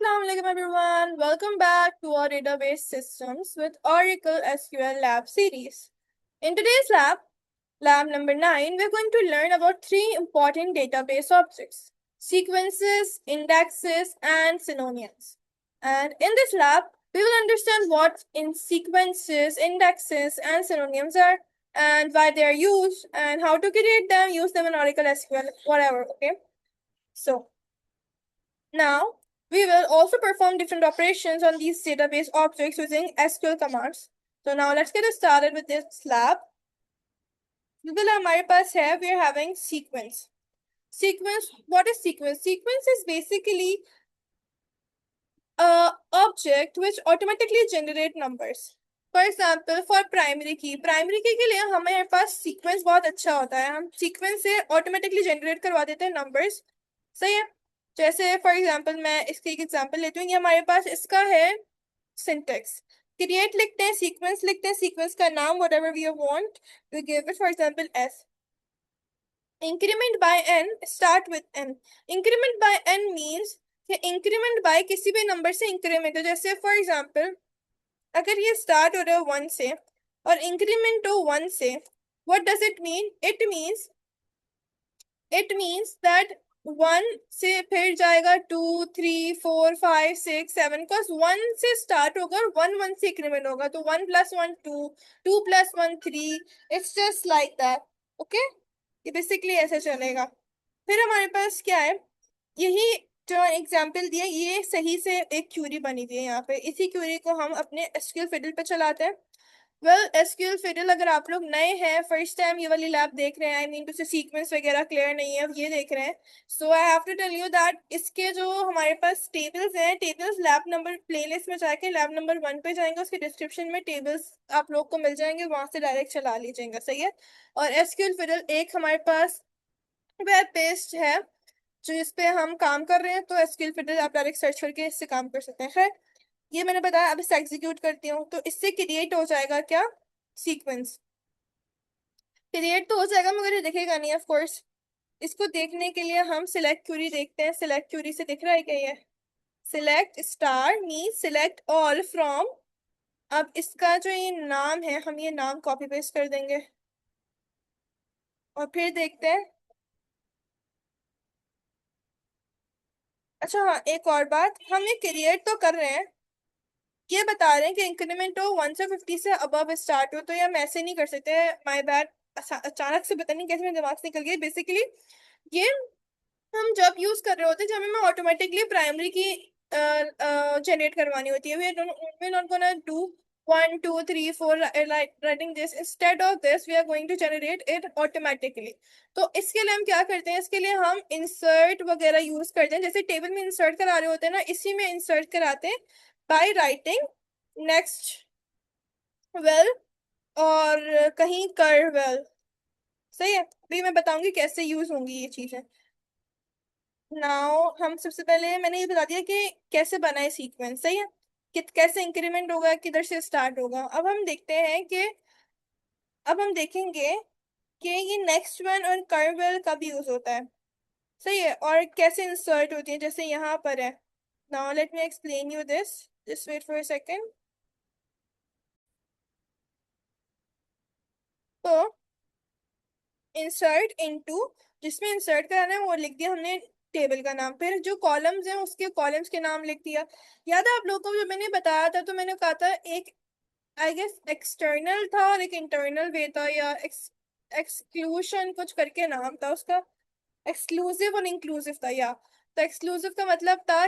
Assalamualaikum everyone. Welcome back to our database systems with Oracle SQL Lab series. In today's lab number 9, we're going to learn about three important database objects: sequences, indexes, and synonyms. And in this lab, we will understand what in sequences, indexes, and synonyms are, and why they are used, and how to create them, use them in Oracle SQL, whatever, okay? So, now, we will also perform different operations on these database objects using SQL commands. So now let's get started with this lab. हमारे पास है, we are having sequence. Sequence, what is sequence? Sequence is basically a object which automatically generate numbers. For example, for primary key के लिए हमारे पास sequence बहुत अच्छा होता है. हम sequence से automatically generate करवा देते हैं numbers. सही है. जैसे फॉर एग्जाम्पल मैं इसकी एक एग्जाम्पल लेती हूँ. ये हमारे पास इसका है सिंटेक्स. क्रिएट लिखते हैं, सीक्वेंस लिखते हैं, सीक्वेंस का नाम whatever we want, we give it for example s. Increment by n, start with n. Increment by n means कि इंक्रीमेंट बाय किसी भी नंबर से इंक्रीमेंट हो. जैसे फॉर एग्जाम्पल अगर ये स्टार्ट हो रहा है 1 से और इंक्रीमेंट हो 1 से, what does it mean? It means that 1 से फिर जाएगा 2 3 4 5 6 7, बिकॉज 1 से स्टार्ट होगा और 1 से इंक्रीमेंट होगा. तो 1 + 1 2, 2 + 1 3. It's just like that. Okay, ये बेसिकली ऐसे चलेगा. फिर हमारे पास क्या है, यही जो एग्जाम्पल दिया ये सही से एक क्यूरी बनी हुई है यहाँ पे. इसी क्यूरी को हम अपने एसक्यूएल फिडल पे चलाते हैं. वेल, एसक्यूएल फिडल अगर आप लोग नए हैं, फर्स्ट टाइम ये वाली लैब देख रहे हैं, आई मीन टू सीक्वेंस वगैरह क्लियर नहीं है, ये देख रहे हैं, so I have to tell you that इसके जो हमारे पास टेबल्स हैं, टेबल्स लैब नंबर प्लेलिस्ट में जाके लैब नंबर 1 पे जाएंगे, उसके डिस्क्रिप्शन में टेबल्स आप लोग को मिल जाएंगे, वहां से डायरेक्ट चला लीजिएगा. सही है. और एसक्यूएल फिडल एक हमारे पास वेब बेस्ड है जो इस पे हम काम कर रहे हैं, तो एसक्यूएल फिडल आप डायरेक्ट सर्च करके इससे काम कर सकते हैं. खैर, ये मैंने बताया. अब इसे एग्जीक्यूट करती हूँ तो इससे क्रिएट हो जाएगा क्या? सीक्वेंस. क्रिएट तो हो जाएगा मगर ये दिखेगा नहीं ऑफ कोर्स. इसको देखने के लिए हम सिलेक्ट क्यूरी देखते हैं. सिलेक्ट क्यूरी से दिख रहा है क्या? ये select star mean select all from. अब इसका जो ये नाम है, हम ये नाम कॉपी पेस्ट कर देंगे और फिर देखते हैं. अच्छा हाँ, एक और बात, हम ये क्रिएट तो कर रहे हैं, ये बता रहे हैं कि इंक्रीमेंट हो 1 से 50 से अबव स्टार्ट हो, तो ये हम ऐसे नहीं कर सकते. माय बैड, अचानक से पता नहीं कैसे मेरे दिमाग से निकल गई. बेसिकली ये हम जब यूज कर रहे होते हैं, जब हमें ऑटोमेटिकली प्राइमरी की जनरेट करवानी होती है, we not gonna do 1 2 3 4 writing this. instead of this we are going to generate it automatically. तो इसके लिए हम क्या करते हैं, इसके लिए हम इंसर्ट वगैरह यूज करते हैं. जैसे टेबल में इंसर्ट करा रहे होते हैं ना, इसी में इंसर्ट कराते हैं बाय राइटिंग नेक्स्ट वेल और कहीं कर वेल. सही है. अभी मैं बताऊंगी कैसे यूज होंगी ये चीजें. नाउ हम सबसे पहले मैंने ये बता दिया कि कैसे बनाए सीक्वेंस. सही है. कैसे इंक्रीमेंट होगा, किधर से स्टार्ट होगा. अब हम देखते हैं कि अब हम देखेंगे कि ये नेक्स्ट वन और कर्वेल कब यूज होता है. सही है. और कैसे इंसर्ट होती है, जैसे यहाँ पर है. Now let me explain you this. Just wait for a second. तो इंसर्ट इनटू, जिसमें इंसर्ट कराना है वो लिख दिया हमने टेबल का नाम. फिर जो कॉलम्स हैं उसके कॉलम्स के नाम लिख दिया. याद है आप लोगों को, जब मैंने बताया था तो मैंने कहा था एक आई गेस एक्सटर्नल था और एक इंटरनल वे था, या एक्सक्लूशन कुछ करके नाम था उसका. एक्सक्लूसिव और इंक्लूसिव था. या तो एक्सक्लूसिव का मतलब था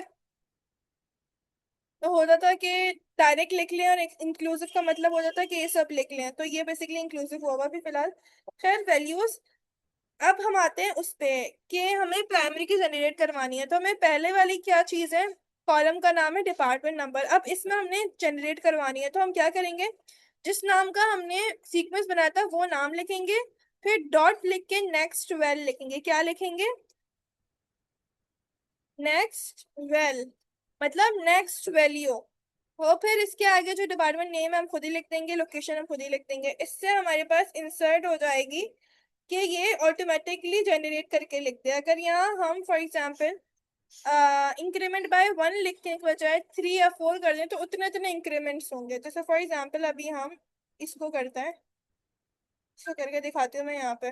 तो होता था कि डायरेक्ट लिख लें, और इंक्लूसिव का मतलब हो जाता कि ये सब लिख लें. तो ये बेसिकली इंक्लूसिव होगा भी फिलहाल. खैर, वैल्यूज. अब हम आते हैं उस पे कि हमें प्राइमरी की जनरेट करवानी है. तो हमें पहले वाली क्या चीज है, कॉलम का नाम है डिपार्टमेंट नंबर. अब इसमें हमने जनरेट करवानी है, तो हम क्या करेंगे, जिस नाम का हमने सीक्वेंस बनाया था वो नाम लिखेंगे, फिर डॉट लिख के नेक्स्ट वेल लिखेंगे. क्या लिखेंगे? नेक्स्ट वेल, मतलब नेक्स्ट वैल्यू. और फिर इसके आगे जो डिपार्टमेंट नेम है हम खुद ही लिख देंगे, लोकेशन हम खुद ही लिख देंगे. इससे हमारे पास इंसर्ट हो जाएगी कि ये ऑटोमेटिकली जनरेट करके लिख दे. अगर यहाँ हम for example increment by one लिखने के बजाय 3 या 4 कर दें तो उतने उतने इंक्रीमेंट्स होंगे। जैसे फॉर एग्जांपल अभी हम इसको करते हैं, इसको करके दिखाती हूँ मैं यहाँ पे।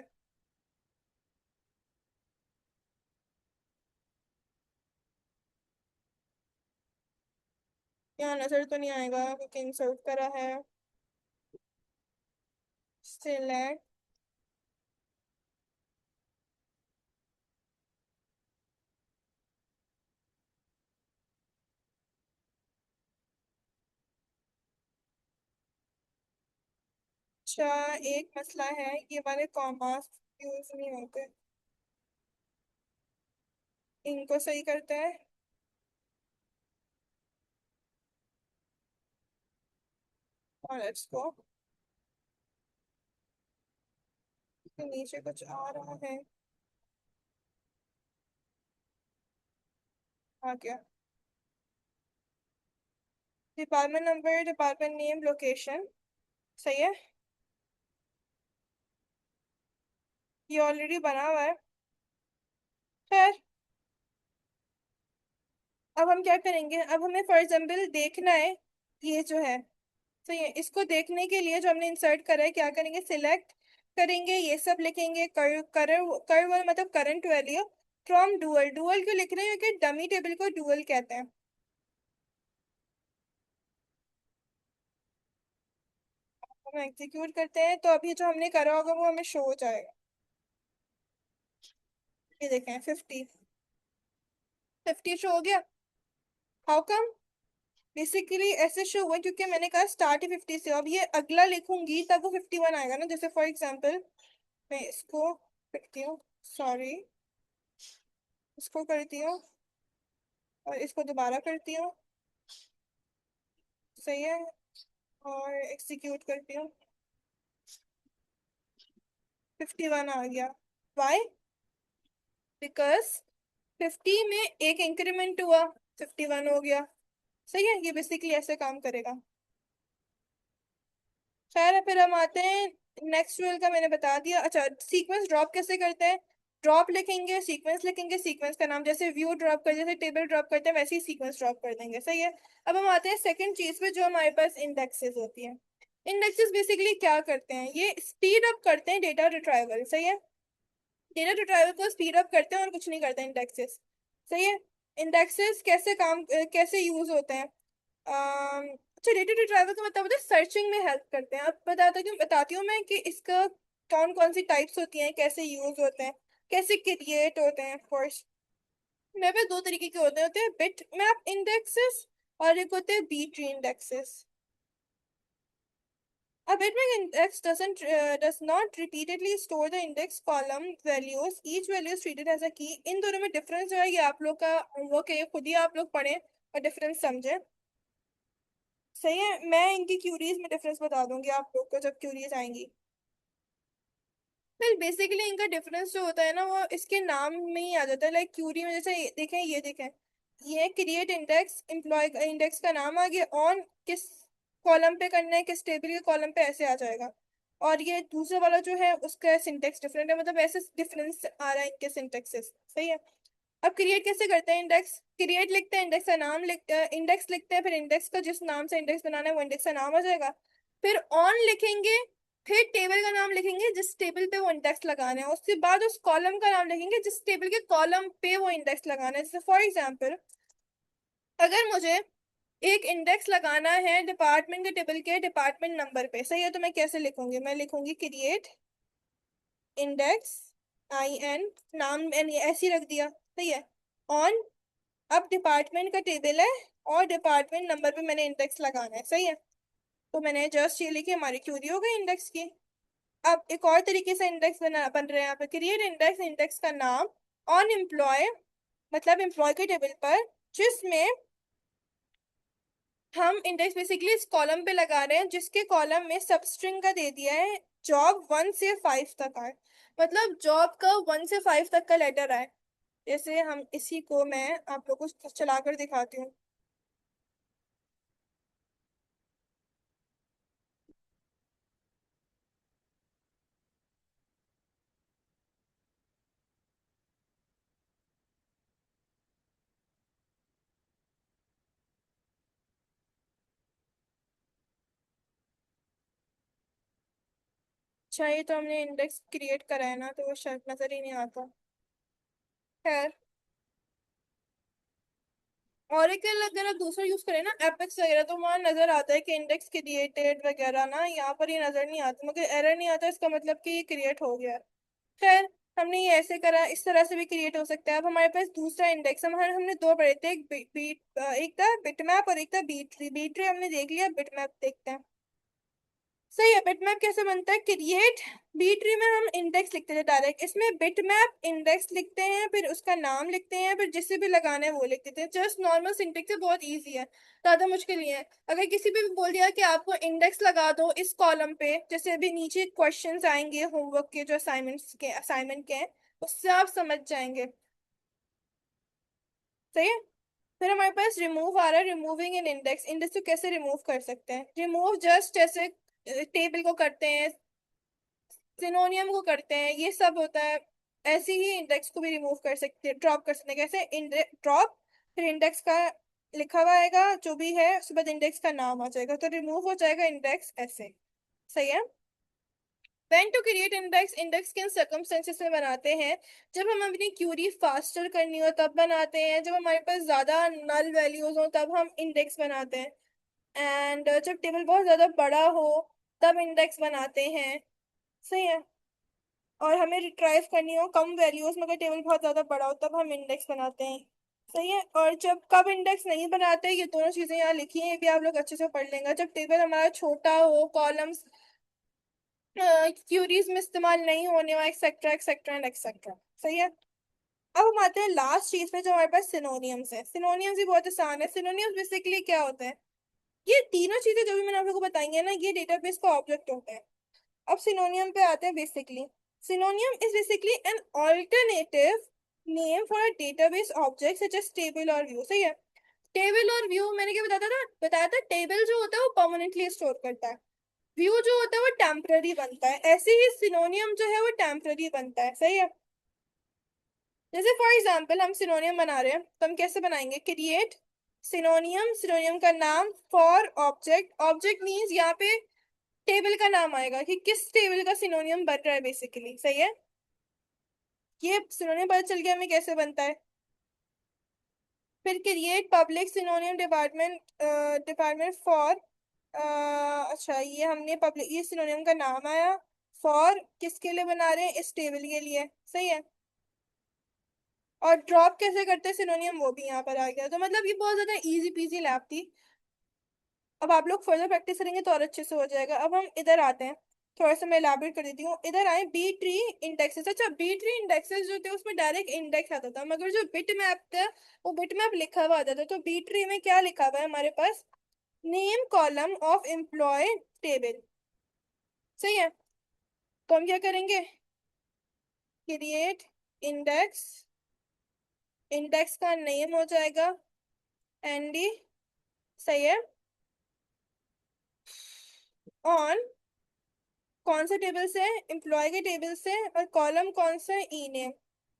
यहाँ नजर तो नहीं आएगा क्योंकि इंसर्ट करा है। सिलेक्ट, अच्छा एक मसला है, ये वाले कॉमास यूज नहीं होते, इनको सही करते हैं। और इसको, इसके नीचे कुछ आ रहा है, आ गया। Department number, department name, location, सही है। ये ऑलरेडी बना हुआ है। खैर, अब हम क्या करेंगे, अब हमें फॉर एग्जाम्पल देखना है ये जो है, सही है, इसको देखने के लिए जो हमने इंसर्ट करा है क्या करेंगे, सिलेक्ट करेंगे, ये सब लिखेंगे, कर कर कर मतलब current value from dual. Dual क्यों लिख रहे हैं क्योंकि डमी टेबल को डुअल कहते हैं। हम एग्जीक्यूट करते हैं तो अभी जो हमने करा होगा वो हमें शो हो जाएगा। ये देखें 50, 50 शो हो गया। हाउ कम, बेसिकली ऐसे शो हुआ क्योंकि मैंने कहा स्टार्ट ही 50 से, अब ये अगला लिखूंगी तब वो 51 आएगा ना। जैसे फॉर एग्जाम्पल मैं इसको करती हूँ, सॉरी, इसको करती हूँ और इसको दोबारा करती हूँ, सही है, और एक्सिक्यूट करती हूँ, 51 आ गया। वाई, बिकॉज 50 में एक इंक्रीमेंट हुआ, 51 हो गया। सही है, ये बेसिकली ऐसे काम करेगा। खैर है, फिर हम आते हैं नेक्स्ट रूल का, मैंने बता दिया। अच्छा, सीक्वेंस ड्रॉप कैसे करते हैं, ड्रॉप लिखेंगे, सीक्वेंस लिखेंगे, सीक्वेंस का नाम जैसे व्यू ड्रॉप कर, जैसे टेबल ड्रॉप करते हैं वैसे ही सीक्वेंस ड्रॉप कर देंगे, सही है। अब हम आते हैं सेकंड चीज पे जो हमारे पास इंडेक्सेस होती है। इंडेक्सेस बेसिकली क्या करते हैं, ये स्पीड अप करते हैं डेटा रिट्राइवल, सही है। डेटा रिट्राइवल को स्पीड अप करते हैं और कुछ नहीं करते इंडेक्सेस, सही है। इंडेक्सेस कैसे काम कैसे यूज होते हैं, अच्छा डेटा रिट्राइवल का मतलब होता है सर्चिंग में हेल्प करते हैं। अब बताती हूँ मैं कि इसका कौन कौन सी टाइप्स होती हैं, कैसे यूज होते हैं, कैसे क्रिएट होते हैं। कोर्स मेरे पे दो तरीके के होते हैं बिट मैप इंडेक्सेस और एक होते हैं B tree indexes. A bitmap index does not repeatedly store the index column values. Each value is treated as a key. इन दोनों में डिफरेंस जो है ये आप लोग का वो के खुद ही आप लोग पढ़ें और डिफरेंस समझें, सही है। मैं इनकी क्यूरीज में डिफरेंस बता दूंगी आप लोग को जब क्यूरीज आएंगी। फिर बेसिकली इनका डिफरेंस जो होता है ना वो इसके नाम में ही आ जाता है। लाइक क्यूरी में जैसे देखें, ये देखें, ये क्रिएट इंडेक्स, एम्प्लॉय इंडेक्स का नाम आ गया, ऑन किस कॉलम पे करना है, किस टेबल के कॉलम पे, ऐसे आ जाएगा। और ये दूसरे वाला जो है उसका सिंटेक्स डिफरेंट है, मतलब ऐसे डिफरेंस आ रहा है इनके सिंटेक्सेस, सही है। अब क्रिएट कैसे करते हैं, इंडेक्स क्रिएट लिखते हैं, इंडेक्स का नाम लिखते हैं, इंडेक्स लिखते हैं, फिर इंडेक्स का जिस नाम से इंडेक्स बनाना है वो इंडेक्स का नाम आ जाएगा। फिर ऑन लिखेंगे, फिर टेबल का नाम लिखेंगे जिस टेबल पे वो इंडेक्स लगाना है, उसके बाद उस कॉलम का नाम लिखेंगे जिस टेबल के कॉलम पे वो इंडेक्स लगाना है। जैसे फॉर एग्जाम्पल अगर मुझे एक इंडेक्स लगाना है डिपार्टमेंट के टेबल के डिपार्टमेंट नंबर पे, सही है, तो मैं कैसे लिखूंगी, मैं लिखूंगी क्रिएट इंडेक्स, आई एन, नाम मैंने ऐसे ही रख दिया, सही है, ऑन। अब डिपार्टमेंट का टेबल है और डिपार्टमेंट नंबर पे मैंने इंडेक्स लगाना है, सही है। तो मैंने जस्ट ये लिखी, हमारी क्यूरी हो गई इंडेक्स की। अब एक और तरीके से इंडेक्स बन रहे हैं यहाँ पे, क्रिएट इंडेक्स, इंडेक्स का नाम, ऑन एम्प्लॉय, मतलब एम्प्लॉय के टेबल पर जिसमें हम इंडेक्स बेसिकली इस कॉलम पे लगा रहे हैं जिसके कॉलम में सब स्ट्रिंग का दे दिया है जॉब 1 से 5 तक आए, मतलब जॉब का 1 से 5 तक का लेटर आए। जैसे हम इसी को मैं आप लोगों को चला कर दिखाती हूँ। अच्छा, ये तो हमने इंडेक्स क्रिएट करा है ना, तो वो शायद नजर ही नहीं आता। खैर, ओरेकल अगर आप दूसरा यूज करें ना, एपेक्स वगैरह, तो वहाँ नजर आता है कि इंडेक्स क्रिएटेड वगैरह ना, यहाँ पर ये नजर नहीं आता, मगर एरर नहीं आता, इसका मतलब कि ये क्रिएट हो गया है। खैर, हमने ये ऐसे करा, इस तरह से भी क्रिएट हो सकता है। अब हमारे पास दूसरा इंडेक्स, हमने दो पढ़े थे, एक था बिटमैप और एक था बी ट्री। बी ट्री हमने देख लिया, बिटमैप देखते हैं। सही है। बिटमैप कैसे बनता है? क्रिएट बी ट्री में हम इंडेक्स लिखते थे डायरेक्ट, इसमें बिटमैप इंडेक्स लिखते हैं, फिर उसका नाम लिखते हैं, फिर जिसे भी लगाना है वो लिख देते हैं। जस्ट नॉर्मल सिंटेक्स है, बहुत इजी है, ज्यादा मुश्किल नहीं है। अगर किसी पे भी बोल दिया कि आपको इंडेक्स लगा दो इस कॉलम पे, जैसे अभी नीचे क्वेश्चंस आएंगे होमवर्क के, जो असाइनमेंट के हैं, उससे आप समझ जाएंगे। सही है। फिर हमारे पास रिमूव आ रहा है, रिमूविंग इन इंडेक्स। इंडेक्स को कैसे रिमूव कर सकते हैं? रिमूव जस्ट जैसे टेबल को करते हैं, सिनोनियम को करते हैं, ये सब होता है। ऐसे ही इंडेक्स को भी रिमूव कर सकते हैं, ड्रॉप कर सकते हैं। कैसे? ड्रॉप, फिर इंडेक्स का लिखा हुआ आएगा जो भी है, उसके बाद इंडेक्स का नाम आ जाएगा, तो रिमूव हो जाएगा इंडेक्स ऐसे। सही है। When to create index, index किन सर्कमस्टेंसेस में बनाते हैं? जब हम अपनी क्यूरी फास्टर करनी हो तब बनाते हैं, जब हमारे पास ज्यादा नल वैल्यूज हो तब हम इंडेक्स बनाते हैं, एंड जब टेबल बहुत ज्यादा बड़ा हो तब इंडेक्स बनाते हैं। सही है। और हमें रिट्राइव करनी हो कम वैल्यूज मगर टेबल बहुत ज्यादा बड़ा हो, तब हम इंडेक्स बनाते हैं। सही है। और जब कब इंडेक्स नहीं बनाते, ये दोनों चीजें यहाँ लिखी हैं, ये भी आप लोग अच्छे से पढ़ लेंगे। जब टेबल हमारा छोटा हो, कॉलम्स क्यूरीज में इस्तेमाल नहीं होने वाला, एक्सेट्रा एक्सेट्रा एंड एक्सेट्रा। सही है। अब हम आते हैं लास्ट चीज पे, जो हमारे पास सिनोनियम्स है। सिनोनियम्स भी बहुत आसान है। सिनोनियम्स बेसिकली क्या होता है? ये तीनों चीजें जो भी मैंने आप लोगों को बताएंगे ना, ये डेटाबेस का ऑब्जेक्ट होता है। अब सिनोनियम पे आते हैं। Basically synonym is basically an alternative name for a database object such as table और व्यू। सही है। टेबल और व्यू मैंने क्या बताया था, टेबल जो होता है वो परमानेंटली स्टोर करता है, व्यू जो होता है वो टेम्पररी बनता है। ऐसे ही सिनोनियम जो है वो टेम्पररी बनता है। सही है। जैसे फॉर एग्जाम्पल हम सिनोनियम बना रहे हैं, तो हम कैसे बनाएंगे? क्रिएट सिनोनियम, सिनोनियम का नाम, फॉर ऑब्जेक्ट, ऑब्जेक्ट मीन्स यहाँ पे टेबल का नाम आएगा कि किस टेबल का सिनोनियम बन रहा है बेसिकली। सही है। ये सिनोनियम पता चल गया हमें कैसे बनता है। फिर create public सिनोनियम department, department for, अच्छा ये हमने पब्लिक, ये सिनोनियम का नाम आया। फॉर किसके लिए बना रहे हैं? इस टेबल के लिए। सही है। और ड्रॉप कैसे करते हैं सिनोनियम, वो भी यहाँ पर आ गया। तो मतलब ये बहुत ज्यादा इजी पीजी लैब थी। अब आप लोग फर्दर प्रैक्टिस करेंगे तो और अच्छे से हो जाएगा। अब हम इधर आते हैं, थोड़ा सा मैं elaborate कर देती हूँ। इधर आए, बी ट्री इंडेक्सेस। अच्छा, बी ट्री इंडेक्सेस जो थे उसमें डायरेक्ट इंडेक्स आता था, मगर जो बिट मैप था वो बिट मैप लिखा हुआ आता था। तो बी ट्री में क्या लिखा हुआ है हमारे पास? Name column of employ table. सही है। तो हम क्या करेंगे? क्रिएट इंडेक्स, इंडेक्स का नेम हो जाएगा एनडी। सही है। ऑन कौन से टेबल से? एम्प्लॉय के टेबल से। और कॉलम कौन सा है? E name.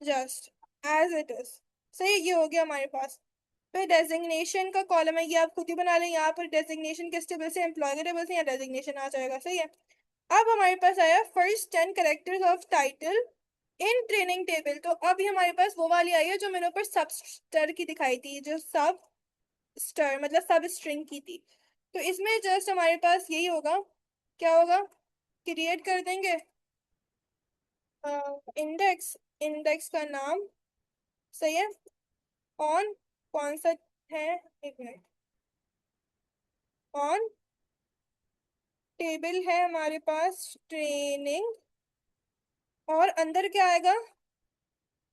Just as it is. सही, ये हो गया हमारे पास। फिर डेजिग्नेशन का कॉलम है, ये आप खुद ही बना लें। यहाँ पर डेजिग्नेशन किस टेबल से? एम्प्लॉय के टेबल से, या डेजिग्नेशन आ जाएगा। सही है। अब हमारे पास आया first 10 characters of title in training table. तो अभी हमारे पास वो वाली आई है जो मेरे ऊपर सब स्टर की दिखाई थी, जो सब स्टर मतलब सब स्ट्रिंग की थी। तो इसमें जस्ट हमारे पास यही होगा। क्या होगा? क्रिएट कर देंगे इंडेक्स, इंडेक्स का नाम। सही है। ऑन कौन सा है? एक मिनट। ऑन टेबल है हमारे पास ट्रेनिंग, और अंदर क्या आएगा?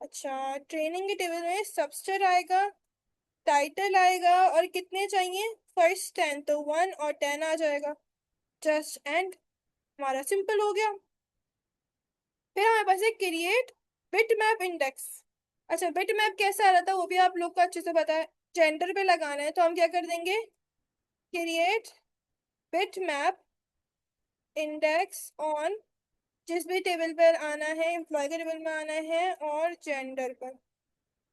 अच्छा, ट्रेनिंग के टेबल में सबस्टर आएगा, टाइटल आएगा, और कितने चाहिए? फर्स्ट 10, तो 1 और 10 आ जाएगा। जस्ट एंड, हमारा सिंपल हो गया। फिर हमारे पास है क्रिएट बिट मैप इंडेक्स। अच्छा, बिट मैप कैसे आ रहा था वो भी आप लोग को अच्छे से पता है। जेंडर पे लगाना है, तो हम क्या कर देंगे? Create bit map index on, जिस भी टेबल पर आना है, एम्प्लॉय के टेबल में आना है, और जेंडर पर।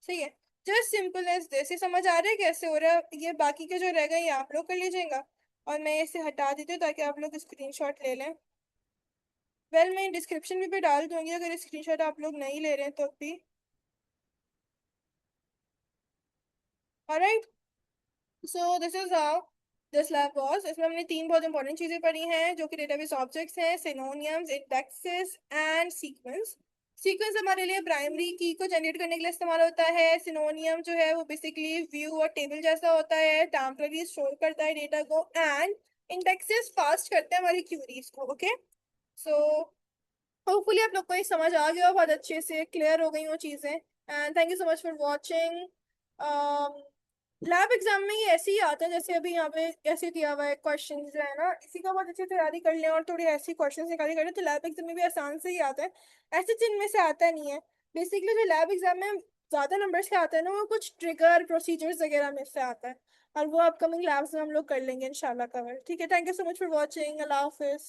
सही है। Just simple as this. ये समझ आ रहा है कैसे हो रहा है? ये बाकी के जो रह गए ये आप लोग कर लीजिएगा, और मैं इसे हटा देती हूँ ताकि आप लोग स्क्रीनशॉट ले लें। वेल मैं डिस्क्रिप्शन में भी डाल दूंगी अगर स्क्रीनशॉट आप लोग नहीं ले रहे हैं तो भी। Alright, so this is how this lab was. इसमें हमने तीन बहुत इंपॉर्टेंट चीजें पढ़ी हैं जो कि डेटाबेस ऑब्जेक्ट्स हैं, synonyms, indexes and sequence. Sequence हमारे लिए प्राइमरी की को जनरेट करने के लिए इस्तेमाल होता है। सिनोनियम जो है वो बेसिकली व्यू और टेबल जैसा होता है, टेम्पररी स्टोर करता है डेटा को। एंड इंडेक्सेस फास्ट करते हैं हमारी क्यूरीज को। ओके, सो होपफुली आप लोग को ये समझ आ गया, बहुत अच्छे से क्लियर हो गई वो चीजें। And thank you so much for watching. Lab exam में ये ऐसे ही आता है जैसे अभी यहाँ पे ऐसे दिया हुआ है क्वेश्चन जो है ना, इसी का बहुत अच्छी तैयारी कर लें और थोड़ी ऐसी क्वेश्चन निकाली करें तो लैब एग्जाम में भी आसान से ही आता है। ऐसे जिनमें से आता नहीं है। बेसिकली जो लैब एग्जाम में ज्यादा नंबर से आता है ना, वो कुछ ट्रिगर प्रोसीजर्स वगैरह में से आता है, और वो अपकमिंग लैब्स में हम लोग कर लेंगे इंशाल्लाह कवर। ठीक है, thank you so much for watching. Allah Hafiz.